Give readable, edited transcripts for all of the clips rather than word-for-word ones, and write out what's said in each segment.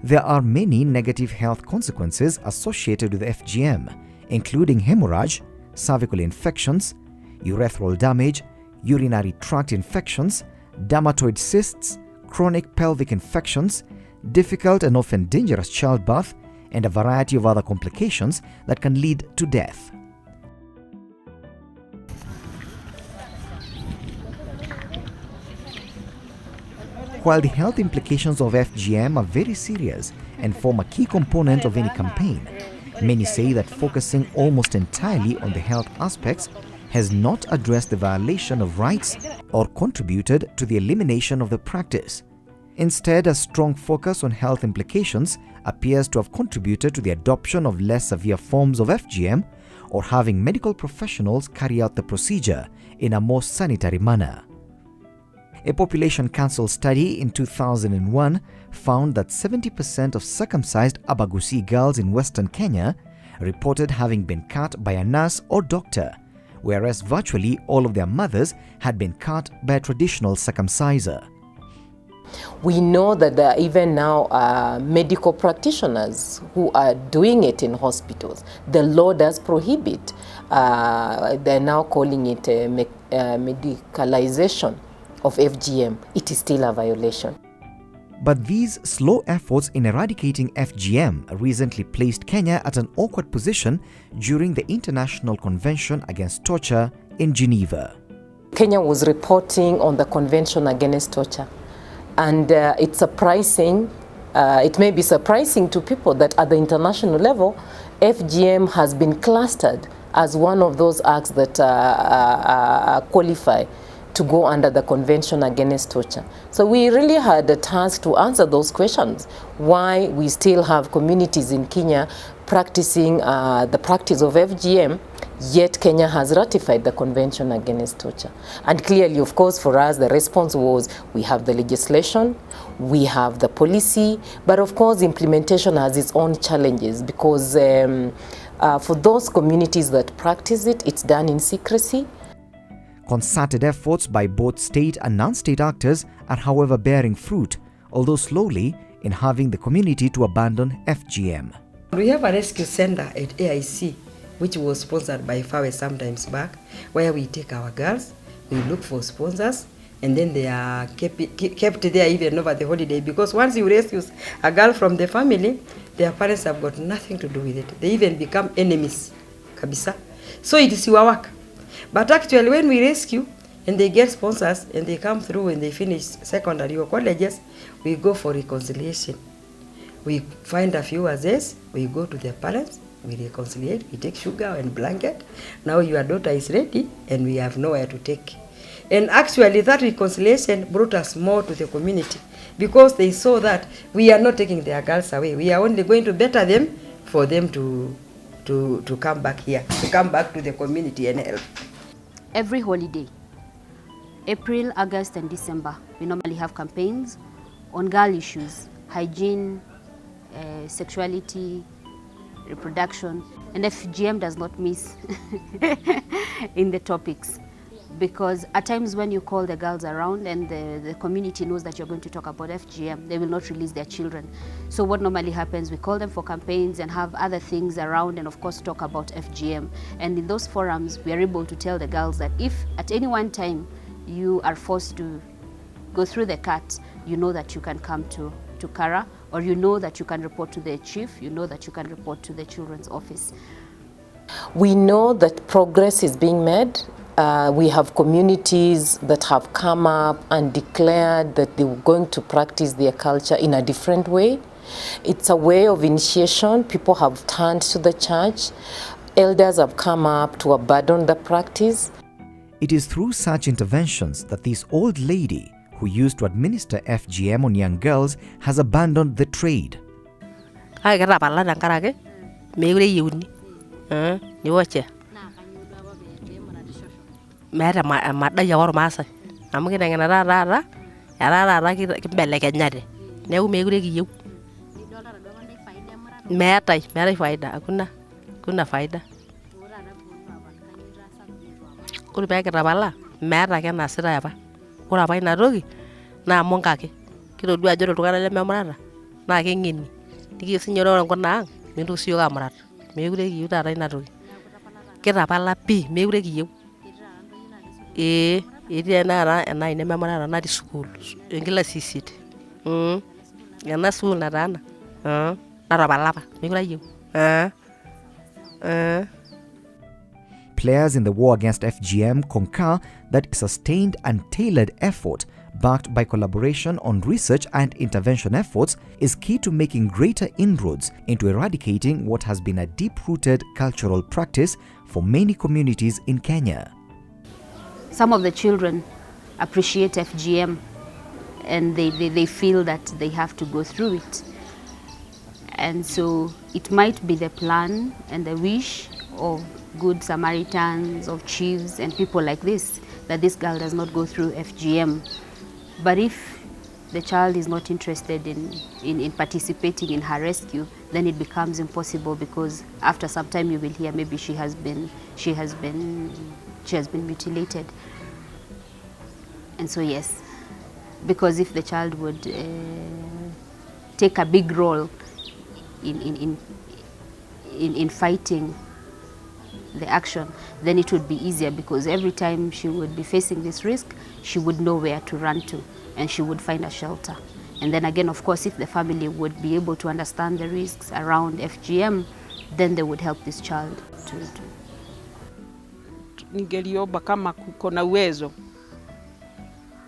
There are many negative health consequences associated with FGM, including hemorrhage, cervical infections, urethral damage, urinary tract infections, dermatoid cysts, chronic pelvic infections, difficult and often dangerous childbirth, and a variety of other complications that can lead to death. While the health implications of FGM are very serious and form a key component of any campaign, many say that focusing almost entirely on the health aspects has not addressed the violation of rights or contributed to the elimination of the practice. Instead, a strong focus on health implications appears to have contributed to the adoption of less severe forms of FGM or having medical professionals carry out the procedure in a more sanitary manner. A Population Council study in 2001 found that 70% of circumcised Abagusi girls in Western Kenya reported having been cut by a nurse or doctor, whereas virtually all of their mothers had been cut by a traditional circumciser. We know that there are even now medical practitioners who are doing it in hospitals. The law does prohibit. They're now calling it medicalization of FGM. It is still a violation. But these slow efforts in eradicating FGM recently placed Kenya at an awkward position during the International Convention Against Torture in Geneva. Kenya was reporting on the Convention Against Torture. And it's surprising, it may be surprising to people that at the international level, FGM has been clustered as one of those acts that qualify to go under the Convention Against Torture. So we really had a task to answer those questions. Why we still have communities in Kenya practicing the practice of FGM, yet Kenya has ratified the Convention Against Torture. And clearly, of course, for us, the response was we have the legislation, we have the policy, but of course, implementation has its own challenges because for those communities that practice it, it's done in secrecy. Concerted efforts by both state and non-state actors are however bearing fruit, although slowly, in having the community to abandon FGM. We have a rescue center at AIC, which was sponsored by FAWE sometimes back, where we take our girls, we look for sponsors, and then they are kept there even over the holiday, because once you rescue a girl from the family, their parents have got nothing to do with it. They even become enemies, kabisa. So it is your work. But actually when we rescue and they get sponsors and they come through and they finish secondary or colleges, we go for reconciliation. We find a few azes, we go to their parents, we reconcile, we take sugar and blanket. Now your daughter is ready and we have nowhere to take. And actually that reconciliation brought us more to the community because they saw that we are not taking their girls away. We are only going to better them for them to come back here, to come back to the community and help. Every holiday, April, August and December, we normally have campaigns on girl issues, hygiene, sexuality, reproduction, and FGM does not miss in the topics. Because at times when you call the girls around and the community knows that you're going to talk about FGM, they will not release their children. So what normally happens, we call them for campaigns and have other things around and of course talk about FGM. And in those forums, we are able to tell the girls that if at any one time you are forced to go through the cut, you know that you can come to Kara, or you know that you can report to the chief, you know that you can report to the children's office. We know that progress is being made. We have communities that have come up and declared that they were going to practice their culture in a different way. It's a way of initiation. People have turned to the church. Elders have come up to abandon the practice. It is through such interventions that this old lady who used to administer FGM on young girls has abandoned the trade. Mera mada yawar masa amuke dangana rara ki belle kenyade ne u megure ki yu mera faida kuna faida kuri ba kira bala mera ke nasira yapa kura ba ina rogi na monga ke kiro dua joro tukara le memrara naa keng'eni nikiyieu sinye ore enkop ang' mintoki siyiok amurat mekure kiyieu taata ina toki kitapala pii mekure kiyieu etii tenakata ena nememurata natii sukuul enkilasi 8 ena sukuul nataana natapala apa mekure ayieu Players in the war against FGM concur that sustained and tailored effort backed by collaboration on research and intervention efforts is key to making greater inroads into eradicating what has been a deep-rooted cultural practice for many communities in Kenya. Some of the children appreciate FGM and they feel that they have to go through it. And so it might be the plan and the wish of good Samaritans, of chiefs and people like this, that this girl does not go through FGM. But if the child is not interested in participating in her rescue, then it becomes impossible, because after some time you will hear maybe she has been mutilated. And so yes, because if the child would take a big role in fighting the action, then it would be easier, because every time she would be facing this risk, she would know where to run to and she would find a shelter. And then again, of course, if the family would be able to understand the risks around FGM, then they would help this child to ningeliomba kama kuko na uwezo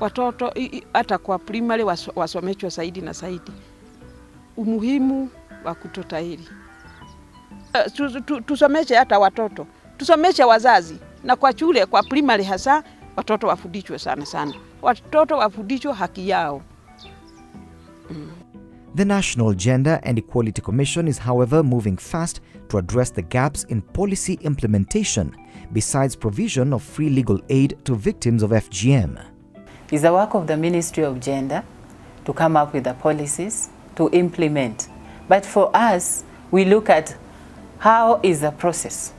watoto hata kwa primary wasomeshwe zaidi na zaidi umuhimu wa kutotahiri. Tusomeshe hata watoto, tusomeshe wazazi, na kwa shule, kwa primary hasa watoto wafundishwe sana. Watoto wafundishwe haki yao. The National Gender and Equality Commission is, however, moving fast to address the gaps in policy implementation, besides provision of free legal aid to victims of FGM. It's the work of the Ministry of Gender to come up with the policies to implement. But for us, we look at how is the process?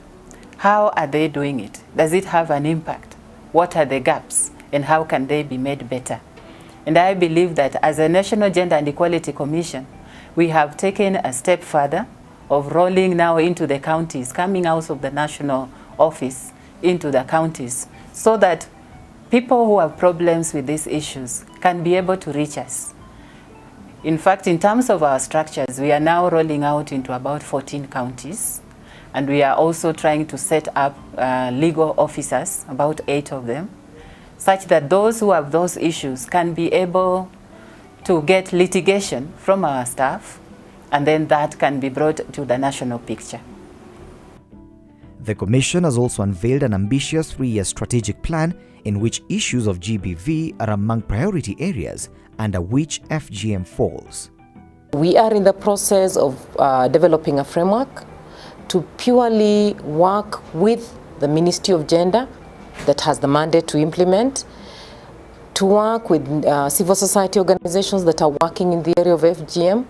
How are they doing it? Does it have an impact? What are the gaps? And how can they be made better? And I believe that as a National Gender and Equality Commission, we have taken a step further of rolling now into the counties, coming out of the national office into the counties, so that people who have problems with these issues can be able to reach us. In fact, in terms of our structures, we are now rolling out into about 14 counties, and we are also trying to set up legal officers, about 8 of them, such that those who have those issues can be able to get litigation from our staff, and then that can be brought to the national picture. The Commission has also unveiled an ambitious 3-year strategic plan in which issues of GBV are among priority areas under which FGM falls. We are in the process of developing a framework to purely work with the Ministry of Gender that has the mandate to implement, to work with civil society organizations that are working in the area of FGM,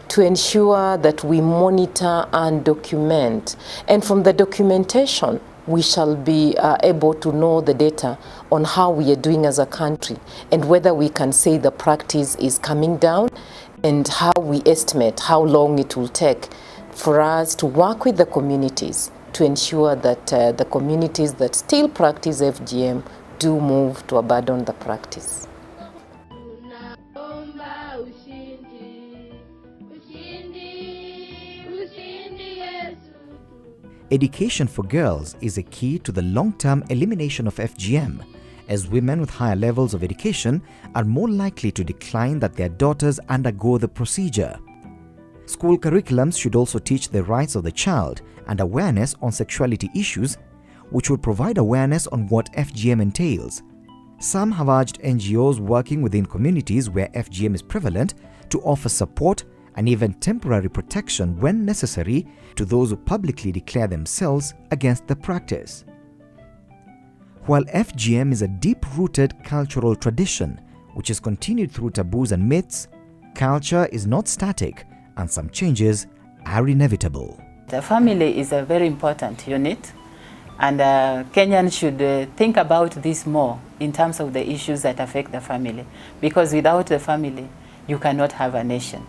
to ensure that we monitor and document. And from the documentation, we shall be able to know the data on how we are doing as a country and whether we can say the practice is coming down, and how we estimate how long it will take for us to work with the communities to ensure that the communities that still practice FGM do move to abandon the practice. Education for girls is a key to the long-term elimination of FGM, as women with higher levels of education are more likely to decline that their daughters undergo the procedure. School curriculums should also teach the rights of the child and awareness on sexuality issues, which will provide awareness on what FGM entails. Some have urged NGOs working within communities where FGM is prevalent to offer support and even temporary protection when necessary to those who publicly declare themselves against the practice. While FGM is a deep-rooted cultural tradition which is continued through taboos and myths, culture is not static and some changes are inevitable. The family is a very important unit, and Kenyans should think about this more in terms of the issues that affect the family, because without the family, you cannot have a nation.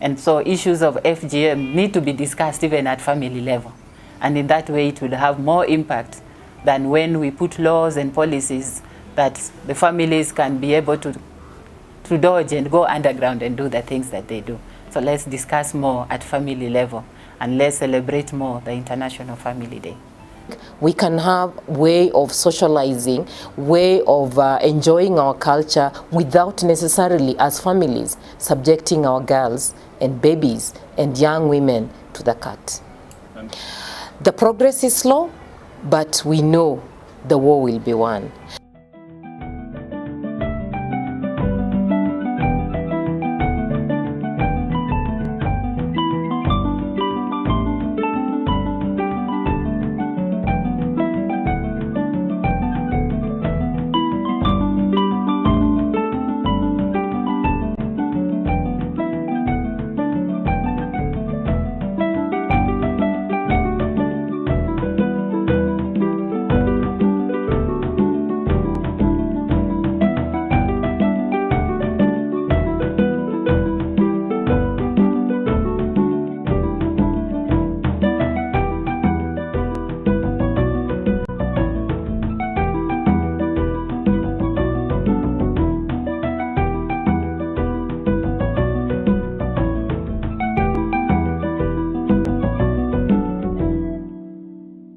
And so issues of FGM need to be discussed even at family level. And in that way, it will have more impact than when we put laws and policies that the families can be able to dodge and go underground and do the things that they do. So let's discuss more at family level, and let's celebrate more the International Family Day. We can have way of socializing, way of enjoying our culture without necessarily, as families, subjecting our girls and babies and young women to the cut. The progress is slow, but we know the war will be won.